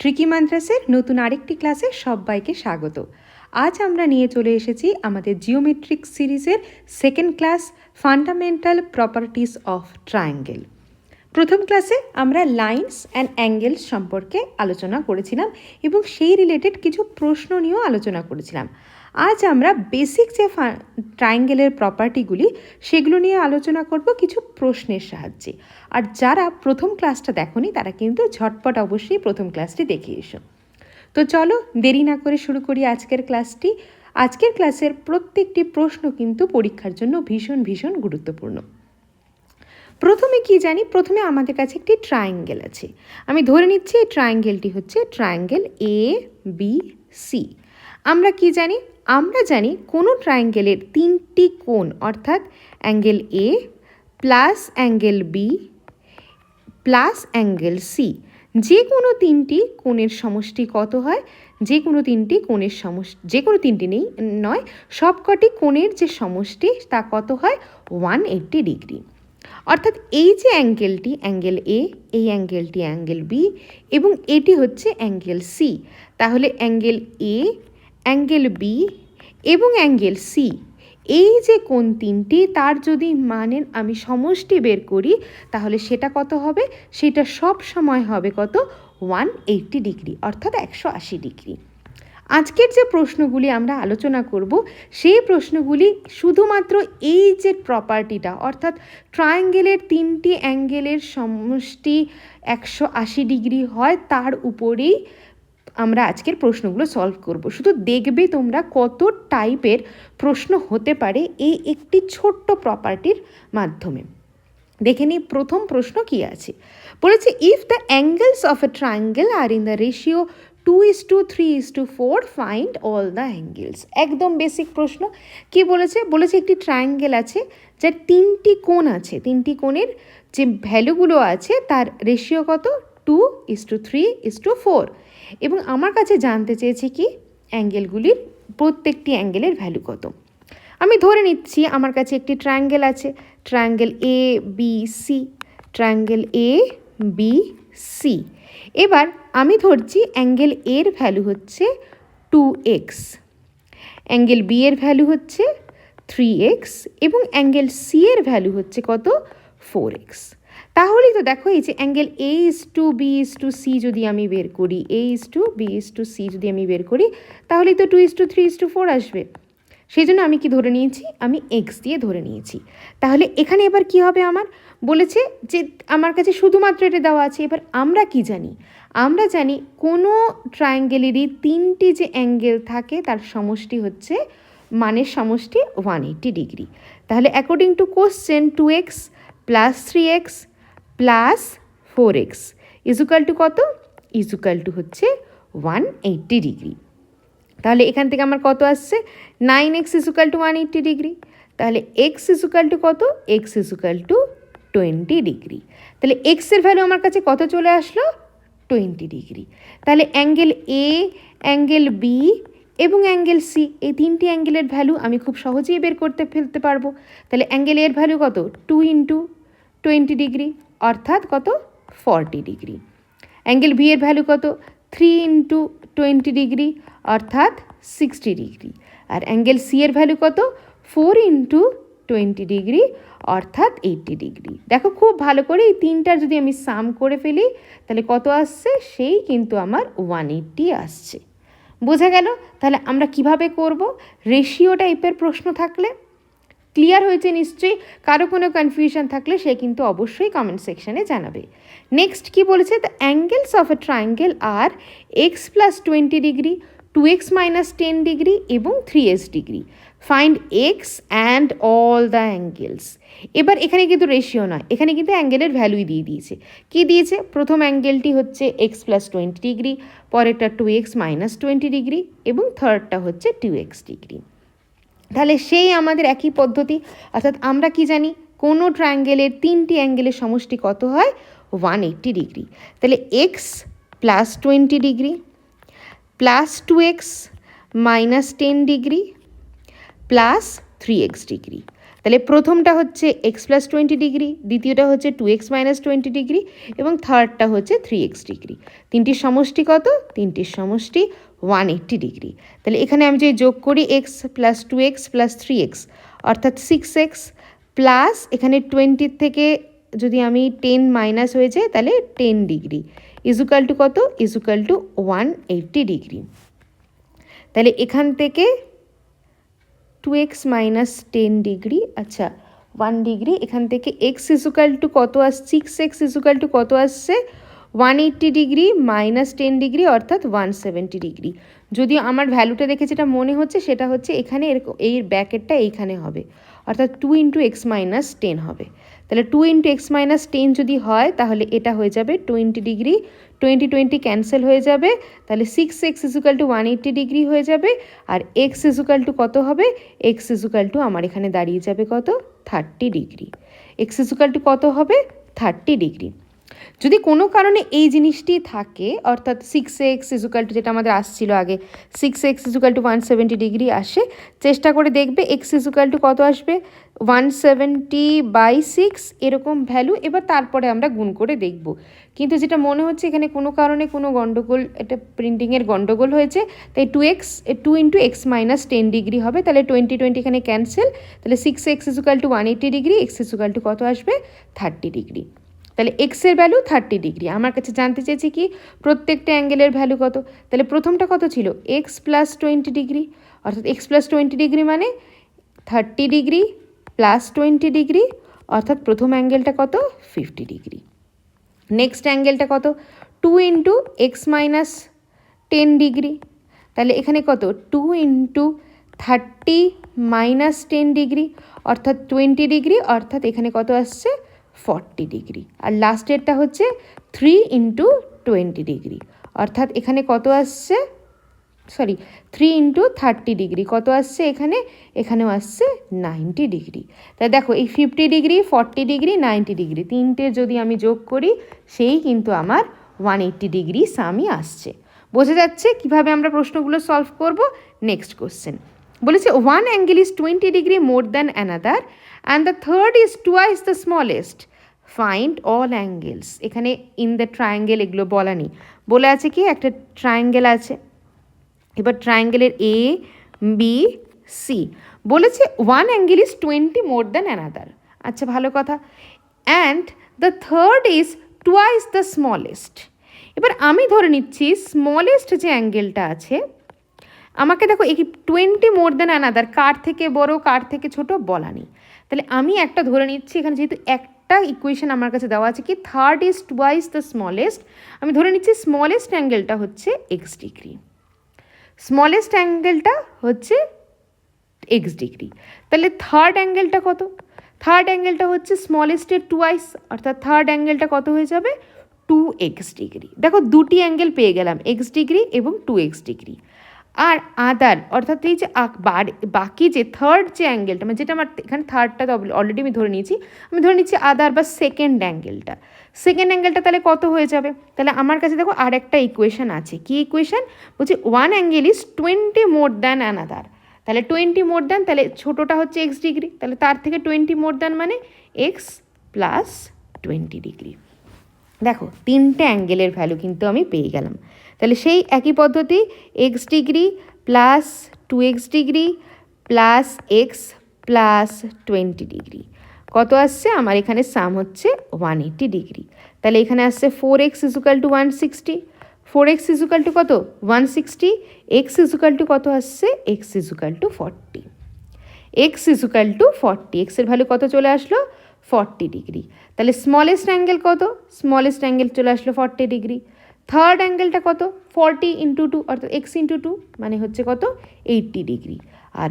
Tricky মান্ত্রাসের নতুন আরেকটি ক্লাসে সবাইকে স্বাগত। আজ আমরা নিয়ে চলে এসেছি আমাদের জিওমেট্রিক সিরিজের second class, fundamental properties of triangle. প্রথম ক্লাসে আমরা লাইনস অ্যান্ড অ্যাঙ্গেলস সম্পর্কে আলোচনা করেছিলাম এবং সেই রিলেটেড কিছু প্রশ্ন নিয়েও আলোচনা করেছিলাম। আজ আমরা বেসিক যে ট্রায়াঙ্গেলের প্রপার্টিগুলি সেগুলো নিয়ে আলোচনা করব কিছু প্রশ্নের সাহায্যে। আর যারা প্রথম ক্লাসটা দেখোনি তারা কিন্তু ঝটপট অবশ্যই প্রথম ক্লাসটি দেখে এসো। তো চলো দেরি না করে শুরু করি আজকের ক্লাসটি। আজকের ক্লাসের প্রত্যেকটি প্রশ্ন কিন্তু পরীক্ষার জন্য ভীষণ ভীষণ গুরুত্বপূর্ণ। প্রথমে কি জানি, প্রথমে আমাদের কাছে একটি ট্রায়াঙ্গেল আছে। আমি ধরে নিচ্ছি এই ট্রায়াঙ্গেলটি হচ্ছে ট্রায়াঙ্গেল এ বি সি। আমরা কি জানি? আমরা জানি কোনো ট্রায়াঙ্গেলের তিনটি কোণ, অর্থাৎ angle A plus angle B plus angle C, যে কোনো তিনটি কোণের সমষ্টি কত হয়? যে কোনো তিনটি কোণের সমষ্টি, যে কোনো তিনটি নয়, সবকটি কোণের যে সমষ্টি তা কত হয়? 180 ডিগ্রি। অর্থাৎ এই যে অ্যাঙ্গেলটি, অ্যাঙ্গেল এ, এই অ্যাঙ্গেলটি অ্যাঙ্গেল বি এবং এটি হচ্ছে অ্যাঙ্গেল সি। তাহলে অ্যাঙ্গেল এ, অ্যাঙ্গেল বি এবং অ্যাঙ্গেল সি, এই যে কোণ তিনটি, তার যদি মানের আমি সমষ্টি বের করি তাহলে সেটা কত হবে? সেটা সব সময় হবে কত? 180 ডিগ্রি, অর্থাৎ 180 ডিগ্রি। আজকের যে প্রশ্নগুলি আমরা আলোচনা করব সেই প্রশ্নগুলি শুধুমাত্র এই যে প্রপার্টিটা, অর্থাৎ ট্রায়াঙ্গেলের তিনটি অ্যাঙ্গেলের সমষ্টি 180 ডিগ্রি হয়, তার উপরেই আমরা আজকের প্রশ্নগুলো সলভ করব। শুধু দেখবে তোমরা কত টাইপের প্রশ্ন হতে পারে এই একটি ছোট্ট প্রপার্টির মাধ্যমে। দেখে নিই প্রথম প্রশ্ন কি আছে। বলেছে if the angles of a triangle are in the ratio 2:3:4 find all the angles. একদম বেসিক প্রশ্ন। কি বলেছে? বলেছে একটি ট্রায়াঙ্গেল আছে যার তিনটি কোণ আছে, তিনটি কোণের যে ভ্যালুগুলো আছে তার রেশিও কত? 2:3:4। এবং আমার কাছে জানতে চেয়েছে কি অ্যাঙ্গেলগুলির প্রত্যেকটি অ্যাঙ্গেলের ভ্যালু কত। আমি ধরে নিচ্ছি আমার কাছে একটি ট্রায়াঙ্গেল আছে, triangle A B C, triangle A B C. এবার আমি ধরছি অ্যাঙ্গেল এর ভ্যালু হচ্ছে 2x, অ্যাঙ্গেল বি এর ভ্যালু হচ্ছে 3x এবং অ্যাঙ্গেল সি এর ভ্যালু হচ্ছে কত? 4x। তাহলেই তো দেখো এই যে অ্যাঙ্গেল A:B:C যদি আমি বের করি, A:B:C যদি আমি বের করি তাহলেই তো 2:3:4 আসবে। সেই জন্য আমি কি ধরে নিয়েছি? আমি x দিয়ে ধরে নিয়েছি। তাহলে এখানে এবার কি হবে? আমার বলেছে যে আমার কাছে শুধুমাত্র এটা দেওয়া আছে। এবার আমরা কি জানি? আমরা জানি কোনো ট্রায়াঙ্গেলেরই তিনটি যে অ্যাঙ্গেল থাকে তার সমষ্টি হচ্ছে, মানের সমষ্টি 180 ডিগ্রি। তাহলে according to question 2x plus 3x plus 4x equal to কত? ইজুকাল টু হচ্ছে 180 ডিগ্রি। তাহলে এখান থেকে আমার কত আসছে? 9x equal to 180 degree. তাহলে x ইজুকাল টু কত? x equal to 20 degree. তাহলে x এর ভ্যালু আমার কাছে কত চলে আসলো? 20 ডিগ্রি। তাহলে অ্যাঙ্গেল এ, অ্যাঙ্গেল বি এবং অ্যাঙ্গেল সি, এই তিনটি অ্যাঙ্গেলের ভ্যালু আমি খুব সহজেই বের করতে ফেলতে পারবো। তাহলে অ্যাঙ্গেল এর ভ্যালু কত? 2 × 20 ডিগ্রি, অর্থাৎ কত? 40 ডিগ্রি। অ্যাঙ্গেল বি এর ভ্যালু কত? 3 × 20 ডিগ্রি, অর্থাৎ 60 ডিগ্রি। আর অ্যাঙ্গেল সি এর ভ্যালু কত? 4 × 20 ডিগ্রি, অর্থাৎ 80 ডিগ্রি। দেখো খুব ভালো করে এই তিনটার যদি আমি সাম করে ফেলি তাহলে কত আসছে? সেই কিন্তু আমার 180 আসছে। বোঝা গেল? তাহলে আমরা কিভাবে করব? রেশিও টাইপের প্রশ্ন থাকলে ক্লিয়ার হয়েছে নিশ্চয়ই। কারো কোনো কনফিউশন থাকলে সে কিন্তু অবশ্যই কমেন্ট সেকশানে জানাবে। নেক্সট কি বলেছে? The angles of a triangle are x + 20 degree, 2x - 10 degree এবং 3x degree. Find x and all the angles. এবার এখানে কিন্তু রেশিও নয়, এখানে কিন্তু অ্যাঙ্গেলের ভ্যালুই দিয়ে দিয়েছে। কি দিয়েছে? প্রথম অ্যাঙ্গেলটি হচ্ছে x + 20 ডিগ্রি, পরেরটা 2x - 20 ডিগ্রি এবং থার্ডটা হচ্ছে 2x ডিগ্রি। তাহলে সেই আমাদের একই পদ্ধতি, অর্থাৎ আমরা কি জানি কোনো ট্রায়াঙ্গেলের তিনটি অ্যাঙ্গেলের সমষ্টি কত হয়? 180 ডিগ্রি। তাহলে x + 20 degree plus 2x - 10 degree plus 3x degree. তাহলে প্রথমটা হচ্ছে এক্স প্লাস 20 ডিগ্রি, দ্বিতীয়টা হচ্ছে 2x মাইনাস 20 ডিগ্রি এবং থার্ডটা হচ্ছে 3x ডিগ্রি। তিনটির সমষ্টি কত? তিনটির সমষ্টি 180 ডিগ্রি। তাহলে এখানে আমি যদি যোগ করি x plus 2x plus 3x অর্থাৎ 6x প্লাস এখানে 20 থেকে যদি আমি 10 মাইনাস হয়ে যায় তাহলে 10 ডিগ্রি ইজুকাল টু কত? Equal to 180 degree. তাহলে এখান থেকে 2x মাইনাস 10 ডিগ্রি, আচ্ছা 1 ডিগ্রি, এখান থেকে x ইজুকাল টু কত আসছে? 6x ইজুকাল টু কত আসছে? 180 ডিগ্রি মাইনাস 10 ডিগ্রি অর্থাৎ 170 ডিগ্রি। যদিও আমার ভ্যালুটা দেখে যেটা মনে হচ্ছে সেটা হচ্ছে এখানে এরকম, এই ব্র্যাকেটটা এইখানে হবে অর্থাৎ 2 ইন্টু এক্স মাইনাস 10 হবে। তাহলে 2 ইন্টু এক্স মাইনাস 10 যদি হয় তাহলে এটা হয়ে যাবে 20 ডিগ্রি, 20 ক্যান্সেল হয়ে যাবে, তাহলে 6x ইজুকাল টু 180 ডিগ্রি হয়ে যাবে। আর x ইজুকাল টু কত হবে? x ইজুকাল টু আমার এখানে দাঁড়িয়ে যাবে কত? 30 ডিগ্রি। x ইজুকাল টু কত হবে? 30 ডিগ্রি। যদি কোনো কারণে এই জিনিসটি থাকে অর্থাৎ 6x ইজুকাল টু যেটা আমাদের আসছিল আগে 6x ইজুকাল টু 170 ডিগ্রি আসে, চেষ্টা করে দেখবে x ইজুকাল টু কত আসবে? 170/6 এরকম ভ্যালু। এবার তারপরে আমরা গুণ করে দেখব। কিন্তু যেটা মনে হচ্ছে এখানে কোনো কারণে কোনো গণ্ডগোল, এটা প্রিন্টিংয়ের গণ্ডগোল হয়েছে, তাই 2 ইন্টু এক্স মাইনাস 10 ডিগ্রি হবে। তাহলে 20 এখানে ক্যান্সেল, তাহলে 6x equal to 180 degree, x equal to কত আসবে? 30 ডিগ্রি। তাহলে এক্সের ভ্যালু 30 ডিগ্রি। আমার কাছে জানতে চেয়েছি কি প্রত্যেকটা অ্যাঙ্গেলের ভ্যালু কত। তাহলে প্রথমটা কত ছিল? এক্স প্লাস 20 ডিগ্রি, অর্থাৎ এক্স প্লাস 20 ডিগ্রি মানে 30 ডিগ্রি প্লাস 20 ডিগ্রি, অর্থাৎ প্রথম অ্যাঙ্গেলটা কত? 50 ডিগ্রি। নেক্সট অ্যাঙ্গেলটা কত? 2 ইন্টু এক্স মাইনাস 10 ডিগ্রি, তাহলে এখানে কত? 2 ইন্টু 30 মাইনাস 10 ডিগ্রি অর্থাৎ 20 ডিগ্রি, অর্থাৎ এখানে কত আসছে? 40 ডিগ্রি। আর লাস্টেরটা হচ্ছে 3 ইন্টু 20 ডিগ্রি, অর্থাৎ এখানে কত আসছে? 3 ইন্টু 30 ডিগ্রি কত আসছে? এখানেও আসছে 90 ডিগ্রি। তাই দেখো এই 50 ডিগ্রি, 40 ডিগ্রি, 90 ডিগ্রি তিনটে যদি আমি যোগ করি সেই কিন্তু আমার 180 ডিগ্রি সামই আসছে। বোঝা যাচ্ছে কিভাবে আমরা প্রশ্নগুলো সলভ করব? নেক্সট কোশ্চেন বলেছে one angle is 20 degree more than another and the third is twice the smallest, find all angles. এখানে ইন দ্য ট্রায়াঙ্গেল এগুলো বলা নেই, বলে আছে কি একটা ট্রায়াঙ্গেল আছে। এবার ট্রায়াঙ্গেলের এ বি সি বলেছে one angle is 20 more than another, আচ্ছা ভালো কথা, and the third is twice the smallest. এবার আমি ধরে নিচ্ছি স্মলেস্ট যে অ্যাঙ্গেলটা আছে, আমাকে দেখো এই 20 মোর দ্যান অ্যানাদার কার থেকে বড় কার থেকে ছোট বলা নেই, তাহলে আমি একটা ধরে নিচ্ছি এখানে যেহেতু একটা ইকুয়েশন আমার কাছে দেওয়া আছে কি third is twice the smallest, আমি ধরে নিচ্ছি স্মলেস্ট অ্যাঙ্গেলটা হচ্ছে এক্স ডিগ্রি, স্মলেস্ট অ্যাঙ্গেলটা হচ্ছে এক্স ডিগ্রি। তাহলে থার্ড অ্যাঙ্গেলটা কত? থার্ড অ্যাঙ্গেলটা হচ্ছে স্মলেস্টের টুয়াইস, অর্থাৎ থার্ড অ্যাঙ্গেলটা কত হয়ে যাবে? 2x degree. দেখো দুটি অ্যাঙ্গেল পেয়ে গেলাম, এক্স ডিগ্রি এবং 2x ডিগ্রি। আর আদার অর্থাৎ এই যে বাকি যে থার্ড যে অ্যাঙ্গেলটা মানে যেটা আমার এখানে থার্ডটা তো অলরেডি আমি ধরে নিয়েছি, আমি ধরে নিচ্ছি আদার বা সেকেন্ড অ্যাঙ্গেলটা। সেকেন্ড অ্যাঙ্গেলটা তাহলে কত হয়ে যাবে? তাহলে আমার কাছে দেখো আর একটা ইকুয়েশন আছে, কি ইকুয়েশন? বলছি one angle is 20 more than another, তাহলে 20 মোর দ্যান, তাহলে ছোটোটা হচ্ছে এক্স ডিগ্রি, তাহলে তার থেকে 20 মোর দ্যান মানে এক্স প্লাস 20 ডিগ্রি। দেখো তিনটে অ্যাঙ্গেলের ভ্যালু কিন্তু আমি পেয়ে গেলাম। তাহলে সেই একই পদ্ধতি x degree plus 2x degree plus x plus 20 degree কত আসছে? আমার এখানে সাম হচ্ছে 180 ডিগ্রি। তাহলে এখানে আসছে 4x equal two 160, 4x equal to কত? 160, এক্স ইজুকাল টু কত আসছে? X equal to 40, X equal to 40, এক্সের ভ্যালু কত চলে আসলো? 40 ডিগ্রি। তাহলে স্মলেস্ট অ্যাঙ্গেল কত? স্মলেস্ট অ্যাঙ্গেল চলে আসলো 40 ডিগ্রি। থার্ড অ্যাঙ্গেলটা কত? 40 ইন্টু 2 অর্থাৎ এক্স ইন্টু 2 মানে হচ্ছে কত? 80 ডিগ্রি। আর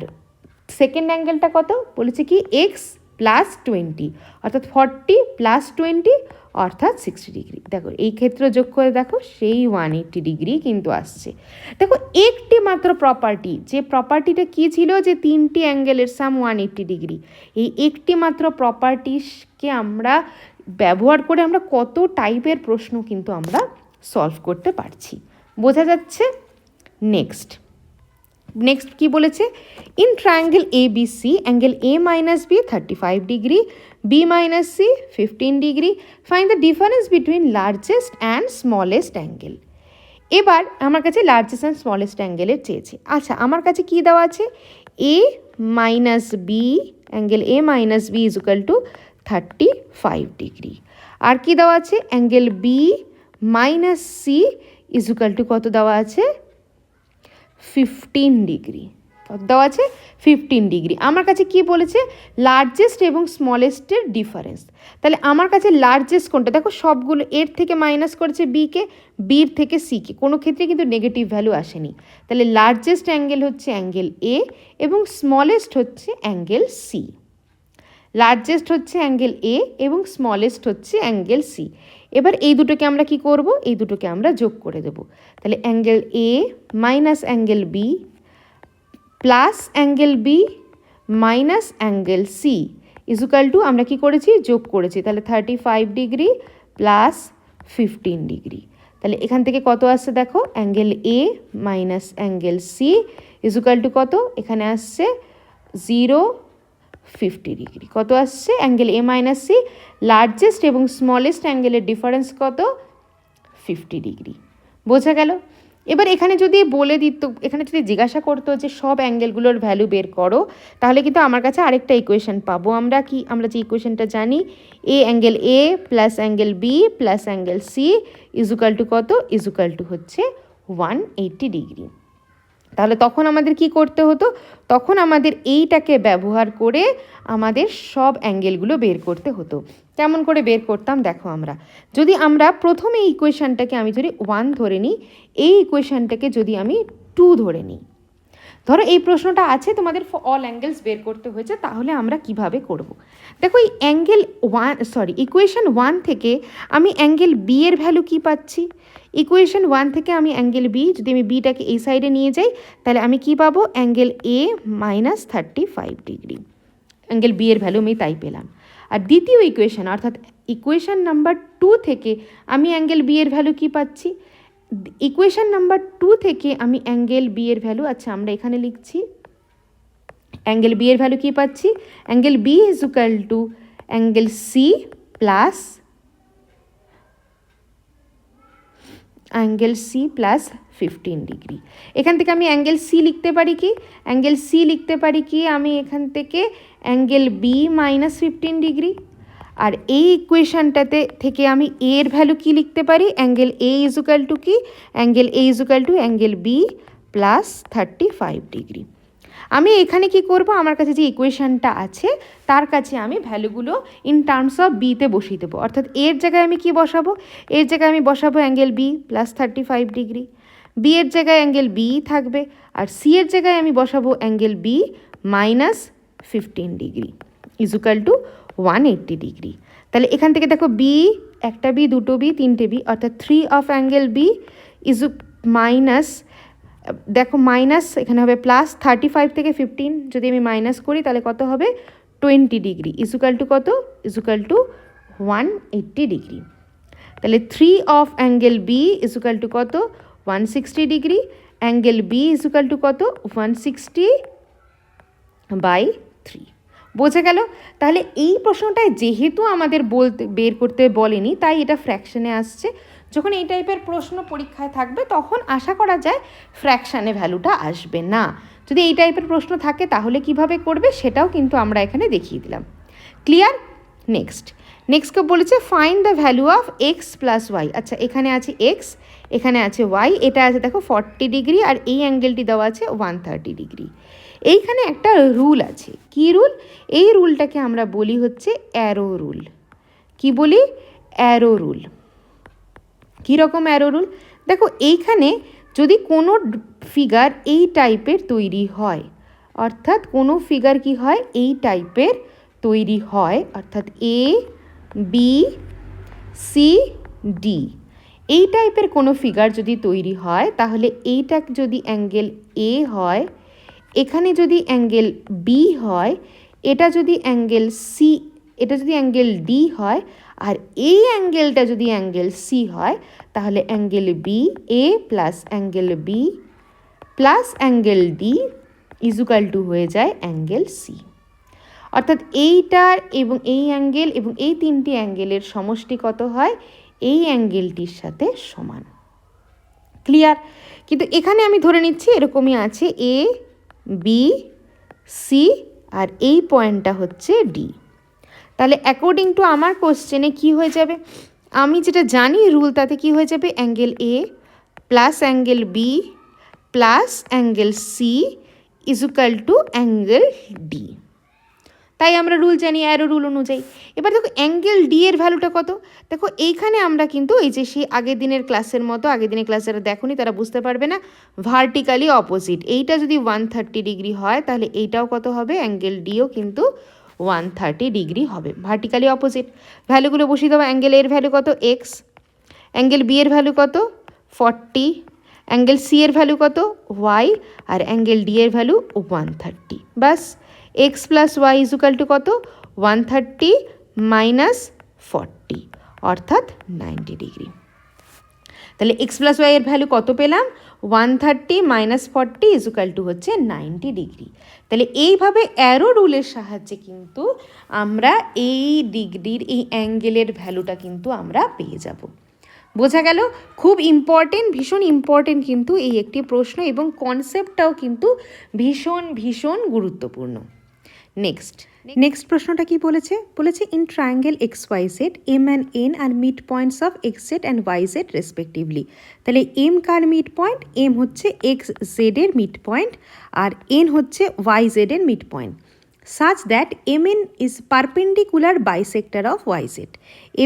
সেকেন্ড অ্যাঙ্গেলটা কত? বলেছে কি এক্স প্লাস 20 অর্থাৎ 40 প্লাস 20 অর্থাৎ 60 ডিগ্রি। দেখো এই ক্ষেত্রে যোগ করে দেখো সেই 180 ডিগ্রি কিন্তু আসছে। দেখো একটি মাত্র প্রপার্টি, যে প্রপার্টিটা কী ছিল যে তিনটি অ্যাঙ্গেলের সাম 180 ডিগ্রি, এই একটি মাত্র প্রপার্টিকে আমরা ব্যবহার করে আমরা কত টাইপের প্রশ্ন কিন্তু আমরা সলভ করতে পারছি। বোঝা যাচ্ছে? নেক্সট নেক্সট কি বলেছে, in triangle A B C angle A minus B 35 degree, B minus C 15 degree, find the difference between largest and smallest angle. এবার আমার কাছে লার্জেস্ট অ্যান্ড স্মলেস্ট অ্যাঙ্গেলের চেয়েছে। আচ্ছা, আমার কাছে কি দেওয়া আছে, A minus B, angle A minus B is equal to 35 degree. আর কি দেওয়া আছে, angle B minus C is equal to কত দেওয়া আছে, 15 ডিগ্রি। কত দেওয়া আছে, 15 ডিগ্রি। আমার কাছে কি বলেছে, লার্জেস্ট এবং স্মলেস্টের ডিফারেন্স। তাহলে আমার কাছে লার্জেস্ট কোনটা, দেখো সবগুলো এর থেকে মাইনাস করেছে বিকে, বির থেকে সিকে, কোনো ক্ষেত্রে কিন্তু নেগেটিভ ভ্যালু আসেনি। তাহলে লার্জেস্ট অ্যাঙ্গেল হচ্ছে অ্যাঙ্গেল এ এবং স্মলেস্ট হচ্ছে অ্যাঙ্গেল সি। লার্জেস্ট হচ্ছে অ্যাঙ্গেল এ এবং স্মলেস্ট হচ্ছে অ্যাঙ্গেল সি। এবার এই দুটোকে আমরা কি করব, এই দুটোকে আমরা যোগ করে দেব। তাহলে angle A minus angle B plus angle B minus angle C is equal to, আমরা কি করেছি, যোগ করেছি। তাহলে 35 ডিগ্রি প্লাস 15 ডিগ্রি। তাহলে এখান থেকে কত আসছে দেখো, angle A minus angle C is equal to কত, এখানে আসছে 50 ডিগ্রি। কত আসছে, angle A minus C, largest এবং স্মলেস্ট অ্যাঙ্গেলের ডিফারেন্স কত, 50 ডিগ্রি। বোঝা গেল? এবার এখানে যদি বলে দিত, এখানে যদি জিজ্ঞাসা করতো যে সব অ্যাঙ্গেলগুলোর ভ্যালু বের করো, তাহলে কিন্তু আমার কাছে আরেকটা ইকুয়েশন পাবো আমরা। কি, আমরা যে ইকুয়েশনটা জানি, A angle A plus angle B plus angle C is equal to কত, ইজ ইকুয়াল টু হচ্ছে 180 ডিগ্রি। তাহলে তখন আমাদের কি করতে হতো, তখন আমাদের এইটাকে ব্যবহার করে আমাদের সব অ্যাঙ্গেলগুলো বের করতে হতো। কেমন করে বের করতাম দেখো, আমরা যদি আমরা প্রথমে এই ইকুয়েশনটাকে আমি যদি 1 ধরে নিই, এই ইকুয়েশনটাকে যদি আমি 2 ধরে নিই, ধরো এই প্রশ্নটা আছে তোমাদের অল অ্যাঙ্গেলস বের করতে হয়েছে, তাহলে আমরা কিভাবে করব। দেখো এই অ্যাঙ্গেল ইকুয়েশন 1 থেকে আমি অ্যাঙ্গেল বি এর ভ্যালু কি পাচ্ছি, ইকুয়েশন 1 থেকে আমি অ্যাঙ্গেল বি, যদি আমি বিটাকে এই সাইডে নিয়ে যাই, তাহলে আমি কি পাবো, angle A minus 35 degree. Angle B এর ভ্যালু আমি তাই পেলাম। আর দ্বিতীয় ইকুয়েশন অর্থাৎ ইকুয়েশন নাম্বার 2 থেকে আমি অ্যাঙ্গেল বি এর ভ্যালু কি পাচ্ছি, ইকুয়েশন নাম্বার 2 থেকে আমি অ্যাঙ্গেল বি এর ভ্যালু, আচ্ছা আমরা এখানে লিখছি, অ্যাঙ্গেল বি এর ভ্যালু কি পাচ্ছি, angle B is equal to angle C plus angle C plus 15 degree. এখান থেকে আমি অ্যাঙ্গেল সি লিখতে পারি কি, অ্যাঙ্গেল সি লিখতে পারি কি আমি এখান থেকে অ্যাঙ্গেল বি মাইনাস 15 ডিগ্রি। আর এই ইকুয়েশনটাতে থেকে আমি এ এর ভ্যালু কি লিখতে পারি, angle A is equal to কি, angle A is equal to angle B plus 35 degree. আমি এখানে কি করব, আমার কাছে যে ইকুয়েশনটা আছে তার কাছে আমি ভ্যালুগুলো ইন টার্মস অফ বিতে বসিয়ে দেবো। অর্থাৎ এর জায়গায় আমি কি বসাবো, এর জায়গায় আমি বসাবো angle B plus 35 degree, B এর জায়গায় অ্যাঙ্গেল বি থাকবে, আর সি এর জায়গায় আমি বসাবো angle B minus 15 degree is equal to 180 degree. তাহলে এখান থেকে দেখো বি, একটা বি, দুটো বি, তিনটে বি, অর্থাৎ 3 of angle B is minus, দেখো মাইনাস এখানে হবে প্লাস 35 থেকে 15 যদি আমি মাইনাস করি তাহলে কত হবে, 20 ডিগ্রি ইজ ইকুয়াল টু কত, ইজ ইকুয়াল টু 180 ডিগ্রি। তাহলে 3 of angle B is equal to কত, 160 degree, angle B is equal to কত, 160/3। বোঝা গেল? তাহলে এই প্রশ্নটায় যেহেতু আমাদের বের করতে বলেনি, তাই এটা ফ্র্যাকশনে আসছে। যখন এই টাইপের প্রশ্ন পরীক্ষায় থাকবে তখন আশা করা যায় ফ্র্যাকশানে ভ্যালুটা আসবে না। যদি এই টাইপের প্রশ্ন থাকে তাহলে কিভাবে করবে সেটাও কিন্তু আমরা এখানে দেখিয়ে দিলাম। ক্লিয়ার? নেক্সটকে বলেছে find the value of X plus Y. আচ্ছা এখানে আছে এক্স, এখানে আছে ওয়াই, এটা আছে দেখো 40 ডিগ্রি, আর এই অ্যাঙ্গেলটি দেওয়া আছে 130 ডিগ্রি। এইখানে একটা রুল আছে, কি রুল? এই রুলটাকে আমরা বলি হচ্ছে অ্যারো রুল। কি বলি? Arrow rule. কীরকম অ্যারো রুল? দেখো এইখানে যদি কোনো ফিগার এই টাইপের তৈরি হয়, অর্থাৎ কোনো ফিগার কি হয়, এই টাইপের তৈরি হয়, অর্থাৎ এ বি সি ডি এই টাইপের কোনো ফিগার যদি তৈরি হয়, তাহলে এইটা যদি অ্যাঙ্গেল এ হয়, এখানে যদি অ্যাঙ্গেল বি হয়, এটা যদি অ্যাঙ্গেল সি, এটা যদি অ্যাঙ্গেল ডি হয়, আর এই অ্যাঙ্গেলটা যদি অ্যাঙ্গেল সি হয়, তাহলে angle B A plus angle B plus angle D equal to হয়ে যায় অ্যাঙ্গেল সি। অর্থাৎ এইটার এবং এই অ্যাঙ্গেল এবং এই তিনটি অ্যাঙ্গেলের সমষ্টি কত হয়? এই অ্যাঙ্গেলটির সাথে সমান। ক্লিয়ার? কিন্তু এখানে আমি ধরে নিচ্ছি এরকমই আছে এ বি সি আর এই পয়েন্টটা হচ্ছে ডি। তাহলে অ্যাকর্ডিং টু আমার কোশ্চেনে কি হয়ে যাবে? আমি যেটা জানি রুল, তাতে কি হয়ে যাবে? Angle A plus angle B plus angle C equal to angle D. তাই আমরা রুল জানি, অ্যারো রুল অনুযায়ী। এবার দেখো অ্যাঙ্গেল ডি এর ভ্যালুটা কত? দেখো এইখানে আমরা কিন্তু এই যে সেই আগের দিনের ক্লাসের মতো, আগের দিনের ক্লাস যারা দেখোনি তারা বুঝতে পারবে না, ভার্টিক্যালি অপোজিট। এইটা যদি 130 ডিগ্রি হয় তাহলে এইটাও কত হবে? অ্যাঙ্গেল ডিও কিন্তু 130 ডিগ্রি হবে, ভার্টিক্যালি অপোজিট। ভ্যালুগুলো বসিয়ে দেবো। অ্যাঙ্গেল এর ভ্যালু কত? এক্স। অ্যাঙ্গেল বি এর ভ্যালু কত? 40। অ্যাঙ্গেল সি এর ভ্যালু কত? ওয়াই। আর অ্যাঙ্গেল ডি এর ভ্যালু 130। বাস, x plus y equal to কত? 130 মাইনাস 40 অর্থাৎ 90 ডিগ্রি। তাহলে এক্স প্লাস ওয়াই এর ভ্যালু কত পেলাম? 130 মাইনাস 40 ইজুকাল টু হচ্ছে 90 ডিগ্রি। তাহলে এইভাবে অ্যারো রুলের সাহায্যে কিন্তু আমরা এই ডিগ্রির, এই অ্যাঙ্গেলের ভ্যালুটা কিন্তু আমরা পেয়ে যাব। বোঝা গেল? খুব ইম্পর্টেন্ট, ভীষণ ইম্পর্টেন্ট কিন্তু এই একটি প্রশ্ন, এবং কনসেপ্টটাও কিন্তু ভীষণ ভীষণ গুরুত্বপূর্ণ। নেক্সট প্রশ্নটা কি বলেছে? বলেছে in triangle X Y Z M and N are mid points of X Z and Y Z respectively. তাহলে এম কার মিড পয়েন্ট? এম হচ্ছে এক্স জেডের মিড পয়েন্ট আর এন হচ্ছে ওয়াই জেডের mid point. such that mn is perpendicular bisector of yz.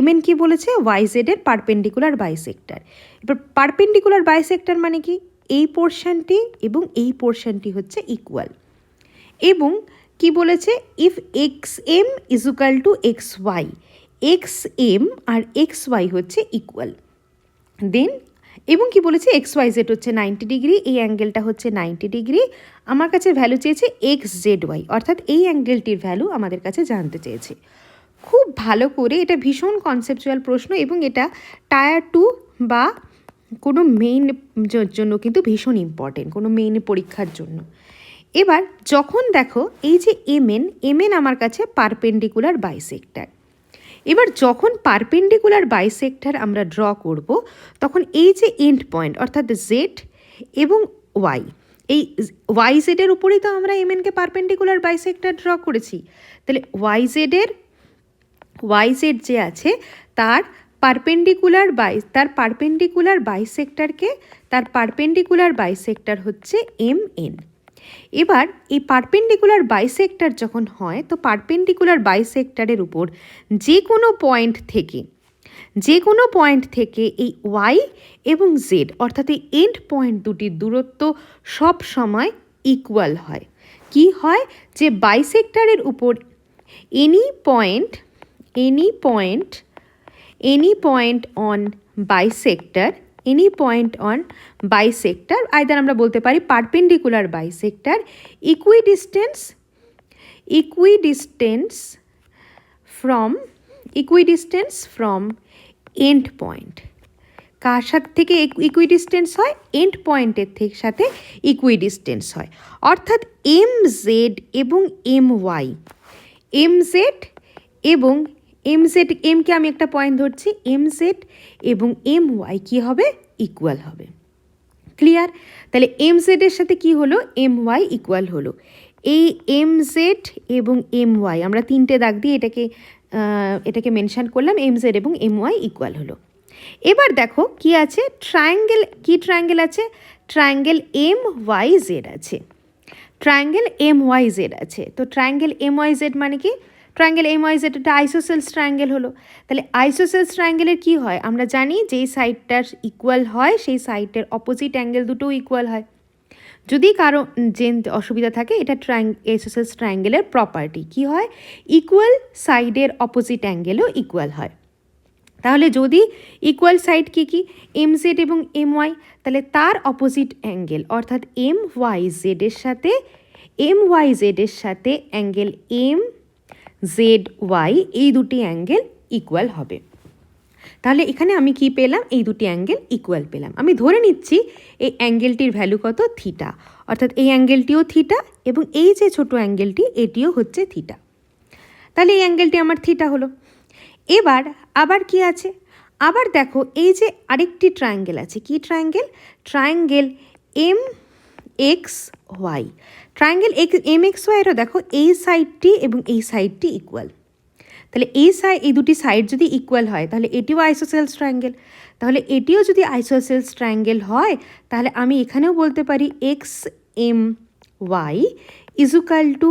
mn কি বলেছে? yz এর পারপেন্ডিকুলার বাইসেক্টর। এবার পারপেন্ডিকুলার বাইসেক্টর মানে কি? এই পোর্শনটি এবং এই পোর্শনটি হচ্ছে ইকুয়াল। এবং কি বলেছে? If X M equal to X Y, X M আর এক্স ওয়াই হচ্ছে ইকুয়াল, দেন এবং কি বলেছে? এক্স ওয়াই জেড হচ্ছে 90 ডিগ্রি, এই অ্যাঙ্গেলটা হচ্ছে 90 ডিগ্রি। আমার কাছে ভ্যালু চেয়েছে এক্স জেড ওয়াই, অর্থাৎ এই অ্যাঙ্গেলটির ভ্যালু আমাদের কাছে জানতে চেয়েছে। খুব ভালো করে, এটা ভীষণ কনসেপচুয়াল প্রশ্ন এবং এটা টায়ার 2 বা কোনো মেইন জন্য কিন্তু ভীষণ ইম্পর্টেন্ট, কোনো মেইন পরীক্ষার জন্য। এবার যখন দেখো এই যে এমএন আমার কাছে পারপেন্ডিকুলার বাইসেক্টর। এবার যখন পারপেন্ডিকুলার বাইসেক্টর আমরা ড্র করব, তখন এই যে এন্ড পয়েন্ট অর্থাৎ জেড এবং ওয়াই, এই ওয়াই জেডের উপরেই তো আমরা এমএনকে পারপেন্ডিকুলার বাইসেক্টর ড্র করেছি। তাহলে ওয়াই জেড যে আছে তার পারপেন্ডিকুলার বাইসেক্টর হচ্ছে এমএন। এবার এই পারপেন্ডিকুলার বাইসেক্টর যখন হয়, তো পারপেন্ডিকুলার বাইসেক্টরের উপর যে কোনো পয়েন্ট থেকে এই ওয়াই এবং জেড অর্থাৎ এই এন্ড পয়েন্ট দুটির দূরত্ব সব সময় ইকুয়াল হয়। কি হয়? যে বাইসেক্টরের উপর any point on bisector either আমরা বলতে পারি perpendicular bisector equidistance from end point. কার সাথে থেকে ইকুইডিস্টেন্স হয়? এন্ড পয়েন্টের সাথে ইকুইডিস্টেন্স হয়। অর্থাৎ এম জেড এবং এম ওয়াই, এমকে আমি একটা পয়েন্ট ধরছি, এম জেড এবং এম ওয়াই কী হবে? ইকুয়াল হবে। ক্লিয়ার? তাহলে এম জেডের সাথে কি হলো? এম ওয়াই ইকুয়াল হলো। এই এম জেড এবং এম ওয়াই আমরা তিনটে দাগ দিয়ে এটাকে মেনশন করলাম, এম জেড এবং এম ওয়াই ইকুয়াল হলো। এবার দেখো কি আছে? ট্রায়াঙ্গেল আছে, ট্রায়াঙ্গেল এম ওয়াই জেড আছে। তো ট্রায়াঙ্গেল এম ওয়াই জেড মানে কি? ট্রায়াঙ্গেল এম ওয়াই জেড একটা আইসোসেলস ট্রায়াঙ্গেল হলো। তাহলে আইসোসেলস ট্রায়াঙ্গেলের কী হয়? আমরা জানি যেই সাইডটার ইকুয়াল হয় সেই সাইডের অপোজিট অ্যাঙ্গেল দুটোও ইকুয়াল হয়। যদি কারো অসুবিধা থাকে, এটা আইসোসেলস ট্রায়াঙ্গেলের প্রপার্টি। কি হয়? ইকুয়াল সাইডের অপোজিট অ্যাঙ্গেলও ইকুয়াল হয়। তাহলে যদি ইকুয়াল সাইড কি এম জেড এবং এম ওয়াই, তাহলে তার অপোজিট অ্যাঙ্গেল অর্থাৎ এম ওয়াই জেডের সাথে অ্যাঙ্গেল এম জেড ওয়াই, এই দুটি অ্যাঙ্গেল ইকুয়াল হবে। তাহলে এখানে আমি কি পেলাম, এই দুটি অ্যাঙ্গেল ইকুয়াল পেলাম। আমি ধরে নিচ্ছি এই অ্যাঙ্গেলটির ভ্যালু কত, থিটা, অর্থাৎ এই অ্যাঙ্গেলটিও থিটা এবং এই যে ছোট অ্যাঙ্গেলটি এটিও হচ্ছে থিটা। তাহলে এই অ্যাঙ্গেলটি আমার থিটা হলো। এবার আবার কি আছে, আবার দেখো এই যে আরেকটি ট্রায়াঙ্গেল আছে, কি triangle, triangle M X Y. Triangle M X ওয়াইয়েরও দেখো এই সাইডটি এবং এই সাইডটি ইকুয়াল। তাহলে এই দুটি সাইড যদি ইকুয়াল হয় তাহলে এটিও আইসোসেলস ট্রায়াঙ্গেল। তাহলে এটিও যদি আইসোসেলস ট্রায়াঙ্গেল হয় তাহলে আমি এখানেও বলতে পারি X M Y equal to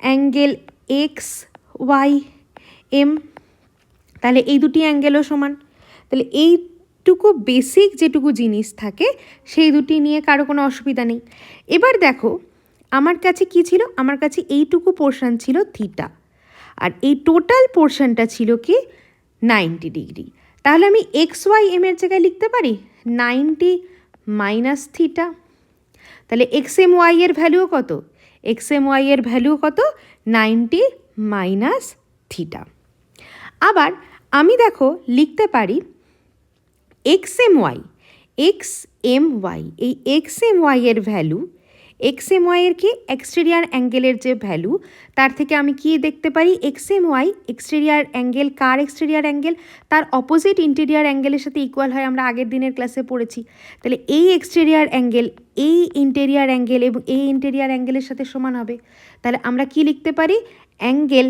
angle X Y M. তাহলে এই দুটি অ্যাঙ্গেলও সমান। তাহলে এইটুকু বেসিক যেটুকু জিনিস থাকে সেই দুটি নিয়ে কারো কোনো অসুবিধা নেই। এবার দেখো আমার কাছে কি ছিল, আমার কাছে এইটুকু পোর্শন ছিল থিটা আর এই টোটাল পোর্শনটা ছিল কি 90 ডিগ্রি। তাহলে আমি এক্স ওয়াই এম এর জায়গায় লিখতে পারি 90 মাইনাস থিটা। তাহলে এক্স এম ওয়াই এর ভ্যালুও কত, এক্স এম ওয়াই এর ভ্যালুও কত, 90 মাইনাস থিটা। আবার আমি দেখো লিখতে পারি X M Y, X M Y, এই এক্স এম ওয়াই এর ভ্যালু, এক্স এম ওয়াই এর কি এক্সটেরিয়ার অ্যাঙ্গেলের যে ভ্যালু তার থেকে আমি কি দেখতে পারি, X M Y exterior angle, কার এক্সটেরিয়ার অ্যাঙ্গেল, তার অপোজিট ইন্টেরিয়ার অ্যাঙ্গেলের সাথে ইকুয়াল হয়, আমরা আগের দিনের ক্লাসে পড়েছি। তাহলে এই এক্সটেরিয়ার অ্যাঙ্গেল এই ইন্টেরিয়ার অ্যাঙ্গেল এবং এই ইন্টেরিয়ার অ্যাঙ্গেলের সাথে সমান হবে। তাহলে আমরা কি লিখতে পারি, angle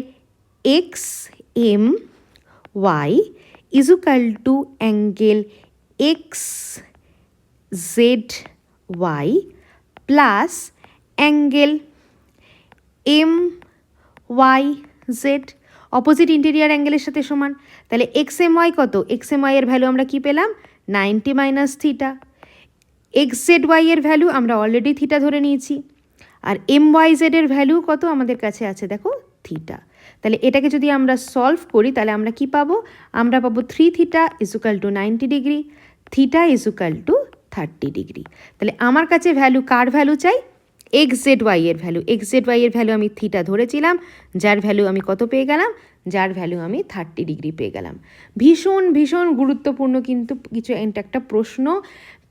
X M Y equal to angle X Z Y plus angle M Y Z, opposite interior অ্যাঙ্গেলের সাথে সমান। তাহলে এক্স এম ওয়াই কত, এক্স এম ওয়াই এর ভ্যালু আমরা কি পেলাম 90 minus theta, X Z Y এর ভ্যালু আমরা অলরেডি থিটা ধরে নিয়েছি, আর এম ওয়াই জেড এর ভ্যালু কত আমাদের কাছে আছে দেখো থিটা। তাহলে এটাকে যদি আমরা সলভ করি তাহলে আমরা কি পাবো, আমরা পাবো 3 theta equal to 90 degree, theta equal to 30 degree. তাহলে আমার কাছে ভ্যালু, কার ভ্যালু চাই, এক্স জেড ওয়াই এর ভ্যালু, এক্স জেড ওয়াই এর ভ্যালু আমি থিটা ধরেছিলাম, যার ভ্যালু আমি কত পেয়ে গেলাম, যার ভ্যালু আমি 30 ডিগ্রি পেয়ে গেলাম। ভীষণ ভীষণ গুরুত্বপূর্ণ কিন্তু কিছু, এটা একটা প্রশ্ন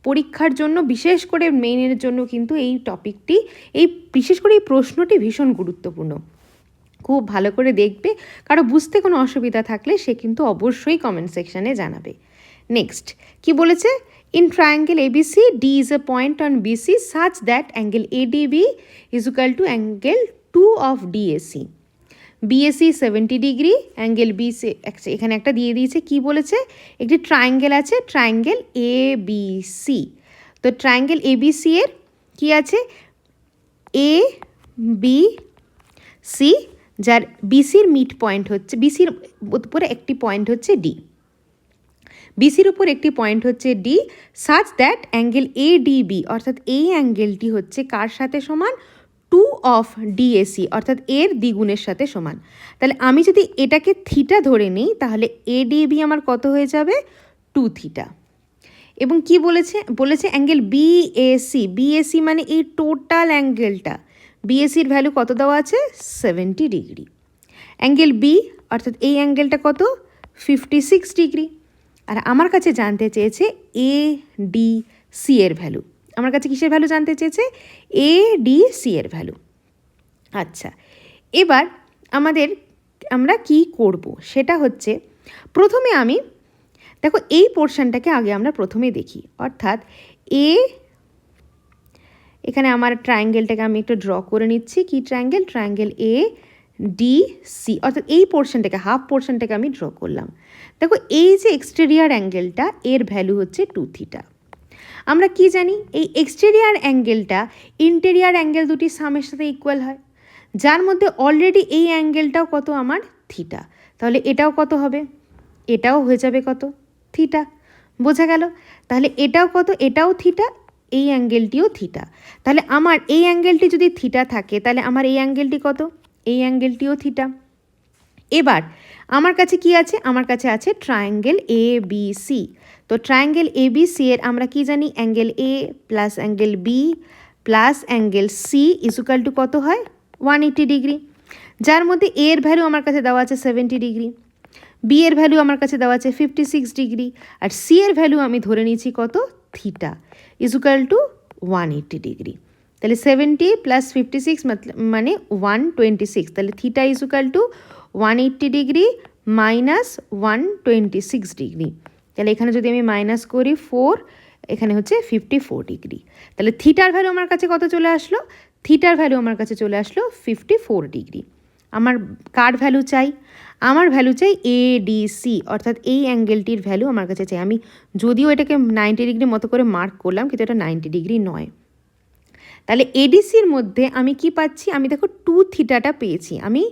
পরীক্ষার জন্য, বিশেষ করে মেইনের জন্য কিন্তু এই টপিকটি, এই বিশেষ করে এই প্রশ্নটি ভীষণ গুরুত্বপূর্ণ। খুব ভালো করে দেখবে, কারো বুঝতে কোনো অসুবিধা থাকলে সে কিন্তু অবশ্যই কমেন্ট সেকশানে জানাবে। নেক্সট কি বলেছে, in triangle ABC D is a point on BC such that angle ADB is equal to angle 2 of DAC, BAC 70 degree, angle BC এখানে একটা দিয়ে দিয়েছে, কি বলেছে, একটি ট্রায়াঙ্গেল আছে, ট্রায়াঙ্গেল এবিসি। তো ট্রায়াঙ্গেল এবিসি এর কি আছে, এ বি সি, যার বিসির মিড পয়েন্ট হচ্ছে, বিসির উপরে একটি পয়েন্ট হচ্ছে ডি, বিসির উপর একটি পয়েন্ট হচ্ছে D, such that angle ADB অর্থাৎ এই অ্যাঙ্গেলটি হচ্ছে কার সাথে সমান, 2 অফ ডিএসি অর্থাৎ এর দ্বিগুণের সাথে সমান। তাহলে আমি যদি এটাকে থিটা ধরে নিই তাহলে এডিবি আমার কত হয়ে যাবে 2 থিটা। এবং কি বলেছে, বলেছে অ্যাঙ্গেল বিএসি, বিএসি মানে এই টোটাল অ্যাঙ্গেলটা, বিএসির ভ্যালু কত দেওয়া আছে 70 ডিগ্রি। অ্যাঙ্গেল বি অর্থাৎ এই অ্যাঙ্গেলটা কত 56 ডিগ্রি। আর আমার কাছে জানতে চেয়েছে এ ডি সি এর ভ্যালু, আমার কাছে কিসের ভ্যালু জানতে চেয়েছে, এ ডি সি এর ভ্যালু। আচ্ছা, এবার আমরা কি করব সেটা হচ্ছে, প্রথমে আমি দেখো এই পোর্শনটাকে আগে আমরা প্রথমে দেখি, অর্থাৎ এখানে আমার ট্রায়াঙ্গেলটাকে আমি একটু ড্র করে নিচ্ছি, কি triangle, triangle A D C, অর্থাৎ এই পোর্শনটাকে, হাফ পোর্শনটাকে আমি ড্র করলাম। দেখো এই যে এক্সটেরিয়ার অ্যাঙ্গেলটা এর ভ্যালু হচ্ছে 2 থিটা। আমরা কি জানি, এই এক্সটেরিয়ার অ্যাঙ্গেলটা ইন্টেরিয়ার অ্যাঙ্গেল দুটি সামের সাথে ইকুয়াল হয়, যার মধ্যে অলরেডি এই অ্যাঙ্গেলটাও কত আমার থিটা, তাহলে এটাও কত হবে, এটাও হয়ে যাবে কত থিটা, বোঝা গেল। তাহলে এটাও কত, এটাও থিটা, এই অ্যাঙ্গেলটিও থিটা। তাহলে আমার এই অ্যাঙ্গেলটি যদি থিটা থাকে তাহলে আমার এই অ্যাঙ্গেলটি কত, এই অ্যাঙ্গেলটিও থিটা। এবার আমার কাছে কি আছে, আমার কাছে আছে ট্রায়াঙ্গেল এ বি সি। তো ট্রায়াঙ্গেল এ বি সি এর আমরা কি জানি, angle A plus angle B plus angle C equal to কত হয় 180 ডিগ্রি, যার মধ্যে এর ভ্যালু আমার কাছে দেওয়া আছে 70 ডিগ্রি, বি এর ভ্যালু আমার কাছে দেওয়া আছে 56 ডিগ্রি, আর সি এর ভ্যালু আমি ধরে নিয়েছি কত, থিটা ইজুকাল টু 180 ডিগ্রি। তাহলে 70 প্লাস 56 মানে 126, তাহলে theta equal to 180 degree minus 126 degree. তাহলে এখানে যদি আমি মাইনাস করি 4, এখানে হচ্ছে 54 ডিগ্রি। তাহলে থিটার ভ্যালু আমার কাছে কত চলে আসলো, থিটার ভ্যালু আমার কাছে চলে আসলো 54 ডিগ্রি। আমার কার ভ্যালু চাই, আমার ভ্যালু চাই এডিসি, অর্থাৎ এই অ্যাঙ্গেলটির ভ্যালু আমার কাছে চাই। আমি যদিও এটাকে 90 ডিগ্রি মতো করে মার্ক করলাম, কিন্তু এটা 90 ডিগ্রি নয়। তাহলে এডিসির মধ্যে আমি কি পাচ্ছি, আমি দেখো 2 থিটাটা পেয়েছি। আমি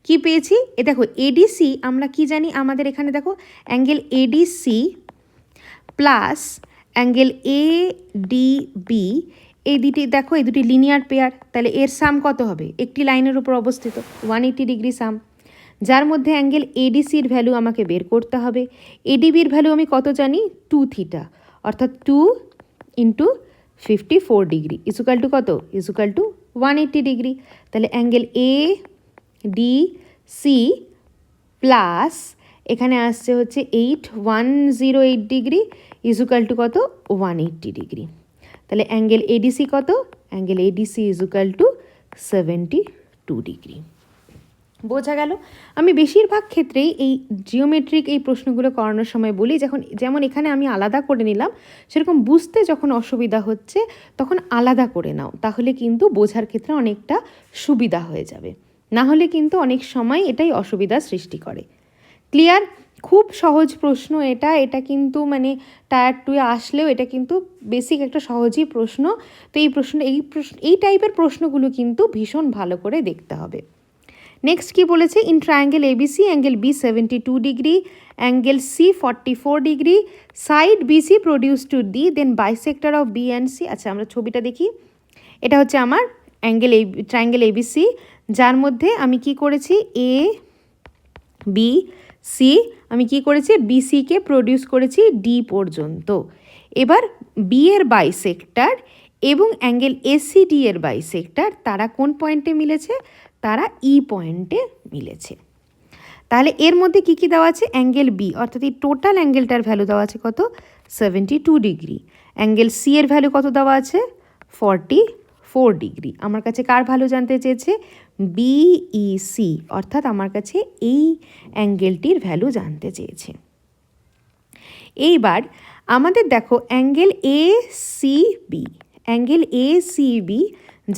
কি পেয়েছি, এ দেখো এডিসি আমরা কি জানি, আমাদের এখানে দেখো angle ADC plus angle ADB, এই দুটি দেখো, এই দুটি লিনিয়ার পেয়ার, তাহলে এর সাম কত হবে, একটি লাইনের উপর অবস্থিত 180 ডিগ্রি সাম, যার মধ্যে অ্যাঙ্গেল এডিসির ভ্যালু আমাকে বের করতে হবে। এডিবির ভ্যালু আমি কত জানি, 2 থিটা, অর্থাৎ 2 ইন্টু 54 ডিগ্রি ইজুকাল টু কত, ইজুকাল টু 180 ডিগ্রি। তাহলে angle A D C plus এখানে আসছে হচ্ছে 108 ডিগ্রি ইজুকাল টু কত, 180 ডিগ্রি। তাহলে অ্যাঙ্গেল এডিসি কত, angle ADC equal to 72 degree. বোঝা গেল। আমি বেশিরভাগ ক্ষেত্রেই এই জিওমেট্রিক এই প্রশ্নগুলো করানোর সময় বলি, যেমন এখানে আমি আলাদা করে নিলাম, সেরকম বুঝতে যখন অসুবিধা হচ্ছে তখন আলাদা করে নাও, তাহলে কিন্তু বোঝার ক্ষেত্রে অনেকটা সুবিধা হয়ে যাবে। না হলে কিন্তু অনেক সময় এটাই অসুবিধার সৃষ্টি করে। ক্লিয়ার? খুব সহজ প্রশ্ন এটা, এটা কিন্তু মানে টায়ার 2 আসলেও এটা কিন্তু বেসিক একটা সহজই প্রশ্ন। তো এই টাইপের প্রশ্নগুলো কিন্তু ভীষণ ভালো করে দেখতে হবে। নেক্সট কি বলেছে, in triangle ABC angle B 72 degree, angle C 44 degree, side BC produce to D, then bisector of B and C. আচ্ছা আমরা ছবিটা দেখি, এটা হচ্ছে আমার ট্রায়াঙ্গেল এবিসি, যার মধ্যে আমি কি করেছি, এ বি সি, আমি কি করেছি, বিসিকে প্রডিউস করেছি ডি পর্যন্ত। এবার বি এর বাইসেক্টর এবং অ্যাঙ্গেল এসিডি এর বাইসেক্টর, তারা কোন পয়েন্টে মিলেছে, তারা ই পয়েন্টে মিলেছে। তাহলে এর মধ্যে কি কি দেওয়া আছে, অ্যাঙ্গেল বি অর্থাৎ এই টোটাল অ্যাঙ্গেলটার ভ্যালু দেওয়া আছে কত, 72 ডিগ্রি। অ্যাঙ্গেল সি এর ভ্যালু কত দেওয়া আছে, 44 ডিগ্রি। আমার কাছে কার ভ্যালু জানতে চেয়েছে, বিইসি, অর্থাৎ আমার কাছে এই অ্যাঙ্গেলটির ভ্যালু জানতে চেয়েছে। এইবার আমাদের দেখো angle A C B, angle A C B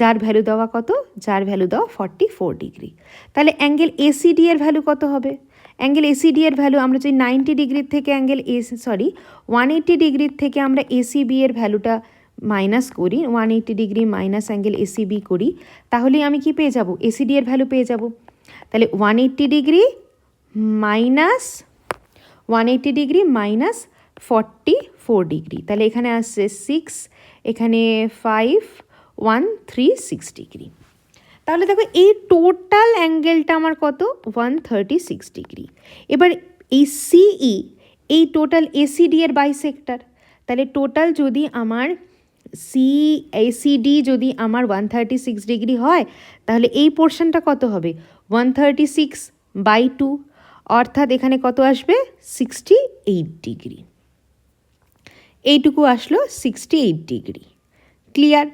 যার ভ্যালু দেওয়া কত, যার ভ্যালু দেওয়া 44 ডিগ্রি। তাহলে অ্যাঙ্গেল এসিডি এর ভ্যালু কত হবে, অ্যাঙ্গেল এসিডি এর ভ্যালু আমরা যদি 90 ডিগ্রির থেকে 180 ডিগ্রির থেকে আমরা এসিবি এর ভ্যালুটা মাইনাস করি, 180 ডিগ্রি মাইনাস অ্যাঙ্গেল এসিবি করি, তাহলে আমি কি পেয়ে যাব, এসিডি এর ভ্যালু পেয়ে যাব। তাহলে 180 ডিগ্রি মাইনাস 44 ডিগ্রি, তাহলে এখানে আসছে 6, এখানে 5, 136 ডিগ্রি। তাহলে দেখো এই টোটাল অ্যাঙ্গেলটা আমার কত, 136 ডিগ্রি। এবার এই সিই, এই টোটাল এসিডি এর বাইসেক্টর, তাহলে টোটাল যদি আমার এসিডি যদি আমার 136 ডিগ্রি হয়, তাহলে এই পোর্শনটা কত হবে, 136/2, অর্থাৎ এখানে কত আসবে, 68 ডিগ্রি। এইটুকু আসলো 68 ডিগ্রি। ক্লিয়ার?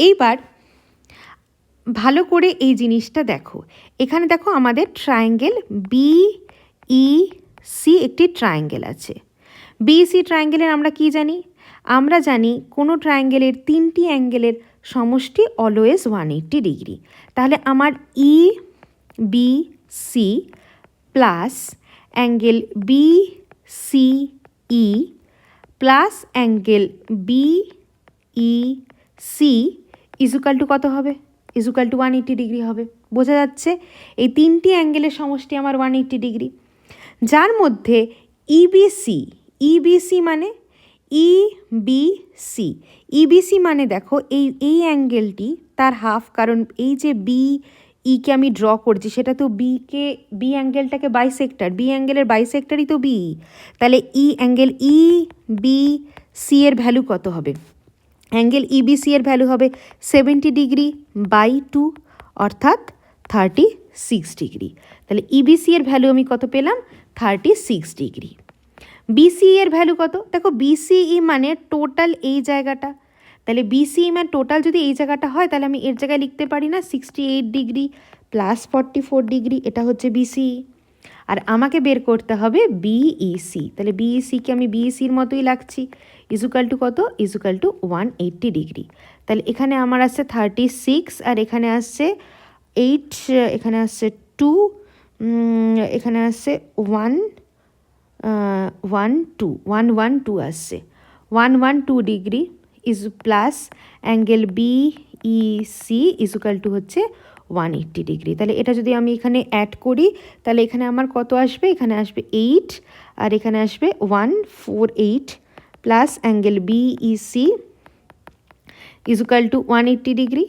এইবার ভালো করে এই জিনিসটা দেখো, এখানে দেখো আমাদের ট্রায়াঙ্গেল বিইসি একটি ট্রায়াঙ্গেল আছে। বিইসি ট্রায়াঙ্গেলের আমরা কি জানি, আমরা জানি কোনো ট্রায়াঙ্গেলের 3টি অ্যাঙ্গেলের সমষ্টি অলওয়েজ 180 ডিগ্রি। তাহলে আমার E B C plus angle B C E plus angle B E C equal to কত হবে, ইজুকাল টু 180 ডিগ্রি হবে। বোঝা যাচ্ছে এই 3টি অ্যাঙ্গেলের সমষ্টি আমার 180 ডিগ্রি, যার মধ্যে ইবিসি, ইবিসি মানে ইবিসি মানে দেখো এই অ্যাঙ্গেলটি তার হাফ, কারণ এই যে ইকে আমি ড্র করছি সেটা তো বি অ্যাঙ্গেলটাকে বাইসেক্টর, বি অ্যাঙ্গেলের বাইসেক্টরই তো বি। তাহলে অ্যাঙ্গেল বি সি এর ভ্যালু কত হবে, অ্যাঙ্গেল ইবিসি এর ভ্যালু হবে 70 ডিগ্রি/2, অর্থাৎ 36 ডিগ্রি। তাহলে ইবিসি এর ভ্যালু আমি কত পেলাম, 36 ডিগ্রি। বিসিই এর ভ্যালু কত? দেখো বিসিই মানে টোটাল এই জায়গাটা, তাহলে বিসিই মানে টোটাল যদি এই জায়গাটা হয় তাহলে আমি এর জায়গায় লিখতে পারি না 68 ডিগ্রি প্লাস 44 ডিগ্রি, এটা হচ্ছে বিসিই। আর আমাকে বের করতে হবে বিইসি, তাহলে বিইসিকে আমি বিইসির মতোই লাগছি, ইজুকাল টু কত? Equal to 180 degree. তাহলে এখানে আমার আসছে 36 আর এখানে আসছে 8, এখানে আসছে 2, এখানে আসছে 112 আসছে 112 degree is plus angle BEC equal to হচ্ছে 180 ডিগ্রি। তাহলে এটা যদি আমি এখানে অ্যাড করি তাহলে এখানে আমার কত আসবে? এখানে আসবে 8 আর এখানে আসবে 148 plus angle BEC equal to 180 degree.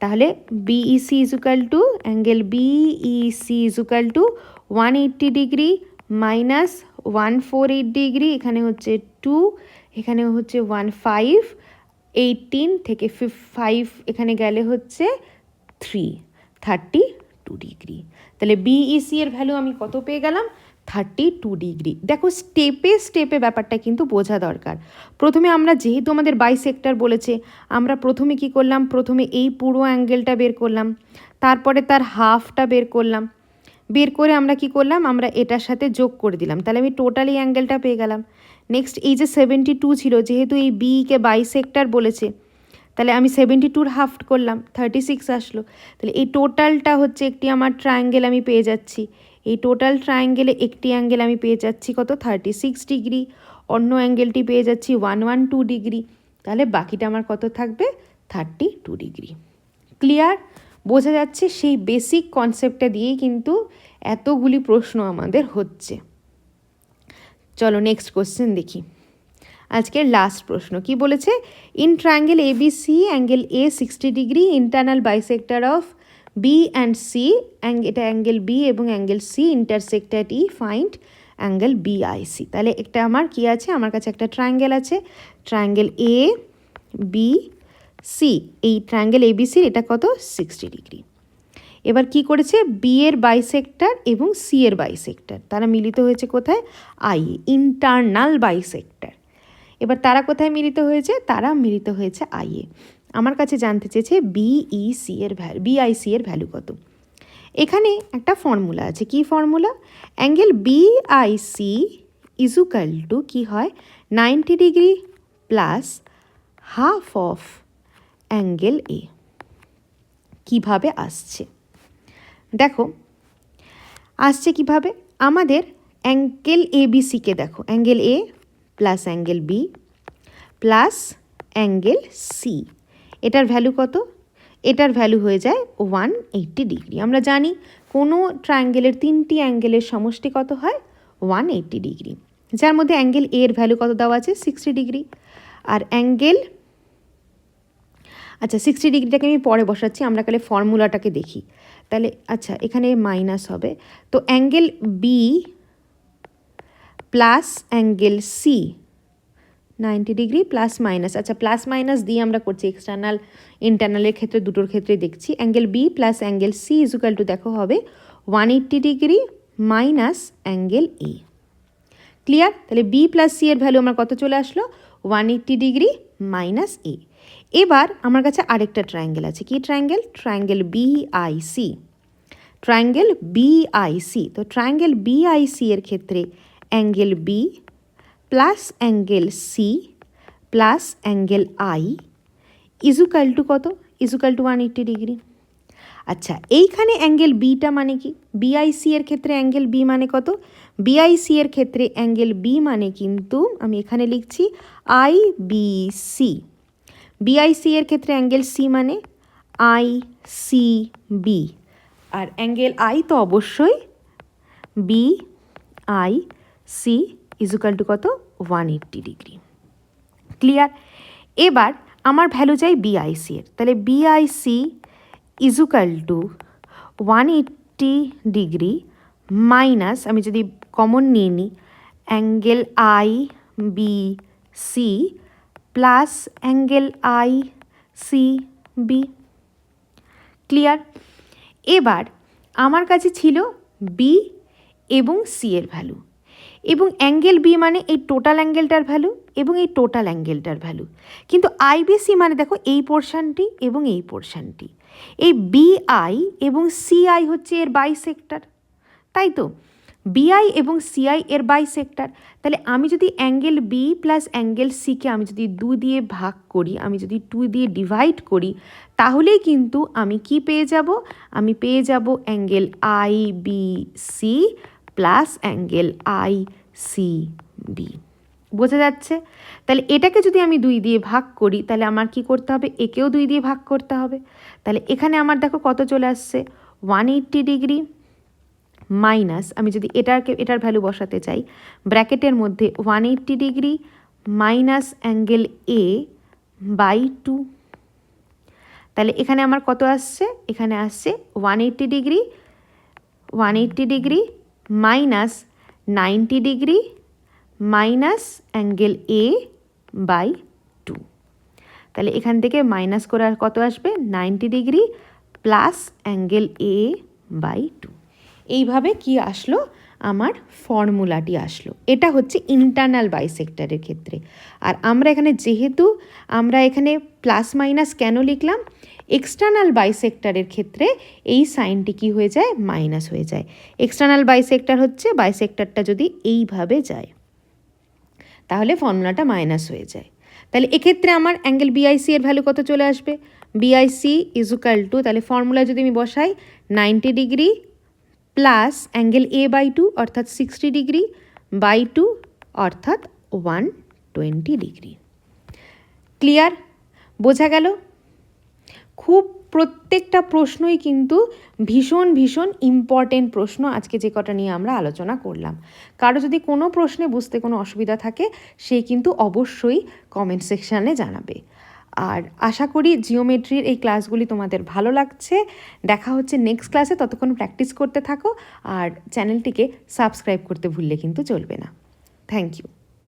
তাহলে BEC equal to angle BEC equal to 180 degree minus 148 degree, এখানে হচ্ছে 2, এখানে হচ্ছে 15, 18 থেকে 5 এখানে গেলে হচ্ছে 32 ডিগ্রি। তাহলে বিইসি এর ভ্যালু আমি কত পেয়ে গেলাম? 32 ডিগ্রি। দেখো স্টেপে স্টেপে ব্যাপারটা কিন্তু বোঝা দরকার। প্রথমে আমরা যেহেতু আমাদের বাইসেক্টর বলেছে, আমরা প্রথমে কি করলাম? প্রথমে এই পুরো অ্যাঙ্গেলটা বের করলাম, তারপরে তার হাফটা বের করলাম, বের করে আমরা কি করলাম? আমরা এটার সাথে যোগ করে দিলাম, তাহলে আমি টোটালি অ্যাঙ্গেলটা পেয়ে গেলাম। নেক্সট এই যে 72 ছিল, যেহেতু এই বিকে বাইসেক্টর বলেছে তাহলে আমি 72 হাফ করলাম, 36 আসলো। তাহলে এই টোটালটা হচ্ছে একটি আমার ট্রায়াঙ্গেল আমি পেয়ে যাচ্ছি। এই টোটাল ট্রায়াঙ্গেলে একটি অ্যাঙ্গেল আমি পেয়ে যাচ্ছি কত? 36 ডিগ্রি। অন্য অ্যাঙ্গেলটি পেয়ে যাচ্ছি 112 ডিগ্রি। তাহলে বাকিটা আমার কত থাকবে? 32 ডিগ্রি। ক্লিয়ার? বোঝা যাচ্ছে? সেই বেসিক কনসেপ্টটা দিয়েই কিন্তু এতগুলি প্রশ্ন আমাদের হচ্ছে। চলো নেক্সট কোশ্চেন দেখি। আজকের লাস্ট প্রশ্ন কি বলেছে? In triangle ABC angle A 60 degree, internal bisector of B and C, এটা অ্যাঙ্গেল বি এবং angle C intersect at E, find angle BIC. তাহলে একটা আমার কি আছে? আমার কাছে একটা ট্রায়াঙ্গেল আছে, ট্রায়াঙ্গেল এ বি সি। এই ট্রায়াঙ্গেল এবিসির এটা কত? 60 ডিগ্রি। এবার কি করেছে? বি এর বাইসেক্টর এবং সি এর বাইসেক্টর তারা মিলিত হয়েছে কোথায়? I, internal bisector. এবার তারা কোথায় মিলিত হয়েছে? তারা মিলিত হয়েছে আইএ। আমার কাছে জানতে চেয়েছে বিইসি এর ভ্যালু, বিআইসি এর ভ্যালু কত। এখানে একটা ফর্মুলা আছে। কি formula? Angle BIC equal to কী হয়? 90 degree plus half of angle A. কীভাবে আসছে দেখো, আসছে কিভাবে? আমাদের অ্যাঙ্গেল এবিসিকে দেখো, angle A plus angle B plus angle C, এটার ভ্যালু কত? এটার ভ্যালু হয়ে যায় 180 ডিগ্রি। আমরা জানি কোনো ট্রায়াঙ্গেলের 3টি অ্যাঙ্গেলের সমষ্টি কত হয়? 180 ডিগ্রি, যার মধ্যে অ্যাঙ্গেল এর ভ্যালু কত দেওয়া আছে? 60 ডিগ্রি। আর অ্যাঙ্গেল, আচ্ছা 60 ডিগ্রিটাকে আমি পরে বসাচ্ছি, আমরা তাহলে ফর্মুলাটাকে দেখি। তাহলে আচ্ছা এখানে মাইনাস হবে, তো angle B plus angle C 90 degree plus minus, আচ্ছা প্লাস মাইনাস দিয়ে আমরা করছি, এক্সটার্নাল ইন্টারনালের ক্ষেত্রে দুটোর ক্ষেত্রে দেখছি। Angle B plus angle C equal to দেখো হবে 180 degree minus angle A. Clear? তাহলে বি প্লাস সি এর ভ্যালু আমার কত চলে আসলো? 180 ডিগ্রি মাইনাস এ। এবার আমার কাছে আরেকটা ট্রায়াঙ্গেল আছে। কি triangle? Triangle BIC, triangle BIC. তো ট্রায়াঙ্গেল বিআইসি এর ক্ষেত্রে angle B plus angle C plus angle I equal to কত? Equal to 180 degree. আচ্ছা এইখানে অ্যাঙ্গেল বিটা মানে কি? বিআইসি এর ক্ষেত্রে অ্যাঙ্গেল বি মানে কত? বিআইসি এর ক্ষেত্রে অ্যাঙ্গেল বি মানে কিন্তু আমি এখানে লিখছি আই বি সি। বিআইসি এর ক্ষেত্রে অ্যাঙ্গেল সি মানে আই সি বি, আর অ্যাঙ্গেল আই তো অবশ্যই B I C equal to কত? 180 ডিগ্রি। ক্লিয়ার? এবার আমার ভ্যালু চাই বিআইসি এর, তাহলে BIC equal to 180 degree minus, আমি যদি কমন নিয়ে নিই, angle I B C plus angle I C B. Clear? এবার আমার কাছে ছিল বি এবং সি এর ভ্যালু, এবং অ্যাঙ্গেল বি মানে এই টোটাল অ্যাঙ্গেলটার ভ্যালু এবং এই টোটাল অ্যাঙ্গেলটার ভ্যালু। কিন্তু আইবিসি মানে দেখো এই পোর্শনটি এবং এই পোর্শনটি, এই বিআই এবং সিআই হচ্ছে এর বাইসেক্টর, তাই তো? বিআই এবং সিআই এর বাইসেক্টর। তাহলে আমি যদি অ্যাঙ্গেল বি প্লাস অ্যাঙ্গেল সিকে আমি যদি 2 দিয়ে ভাগ করি, আমি যদি 2 দিয়ে ডিভাইড করি, তাহলেই কিন্তু আমি কি পেয়ে যাব? আমি পেয়ে যাব angle I B C plus angle I C B. বোঝা যাচ্ছে? তাহলে এটাকে যদি আমি 2 দিয়ে ভাগ করি, তাহলে আমার কি করতে হবে? একেও 2 দিয়ে ভাগ করতে হবে। তাহলে এখানে আমার দেখো কত চলে আসছে, 180 ডিগ্রি মাইনাস, আমি যদি এটার ভ্যালু বসাতে চাই ব্র্যাকেটের মধ্যে, 180 degree minus angle A by 2। তাহলে এখানে আমার কত আসছে? এখানে আসছে 180 degree minus 90 degree minus angle A by 2। তাহলে এখান থেকে মাইনাস করে আর কত আসবে? 90 degree plus angle A by 2। এইভাবে কি আসলো? আমার ফর্মুলাটি আসলো। এটা হচ্ছে ইন্টারনাল বাইসেক্টরের ক্ষেত্রে। আর আমরা এখানে যেহেতু আমরা এখানে প্লাস মাইনাস কেন লিখলাম? এক্সটার্নাল বাইসেক্টরের ক্ষেত্রে এই সাইনটি কি হয়ে যায়? মাইনাস হয়ে যায়। এক্সটার্নাল বাইসেক্টর হচ্ছে বাইসেক্টরটা যদি এইভাবে যায়, তাহলে ফর্মুলাটা মাইনাস হয়ে যায়। তাহলে এক্ষেত্রে আমার অ্যাঙ্গেল বিআইসি এর ভ্যালু কত চলে আসবে? বিআইসি ইজ ইকুয়াল টু, তাহলে ফর্মুলা যদি আমি বসাই, 90 degree plus angle A by 2 অর্থাৎ 60 ডিগ্রি বাই 2 অর্থাৎ 120 ডিগ্রি। ক্লিয়ার? বোঝা গেল? খুব প্রত্যেকটা প্রশ্নই কিন্তু ভীষণ ভীষণ ইম্পর্টেন্ট প্রশ্ন আজকে যে কটা নিয়ে আমরা আলোচনা করলাম। কারো যদি কোনো প্রশ্নে বুঝতে কোনো অসুবিধা থাকে, সে কিন্তু অবশ্যই কমেন্ট সেকশানে জানাবে। আর আশা করি জিওমেট্রির এই ক্লাসগুলি তোমাদের ভালো লাগছে। দেখা হচ্ছে নেক্সট ক্লাসে, ততক্ষণ প্র্যাকটিস করতে থাকো আর চ্যানেলটিকে সাবস্ক্রাইব করতে ভুললে কিন্তু চলবে না। Thank you.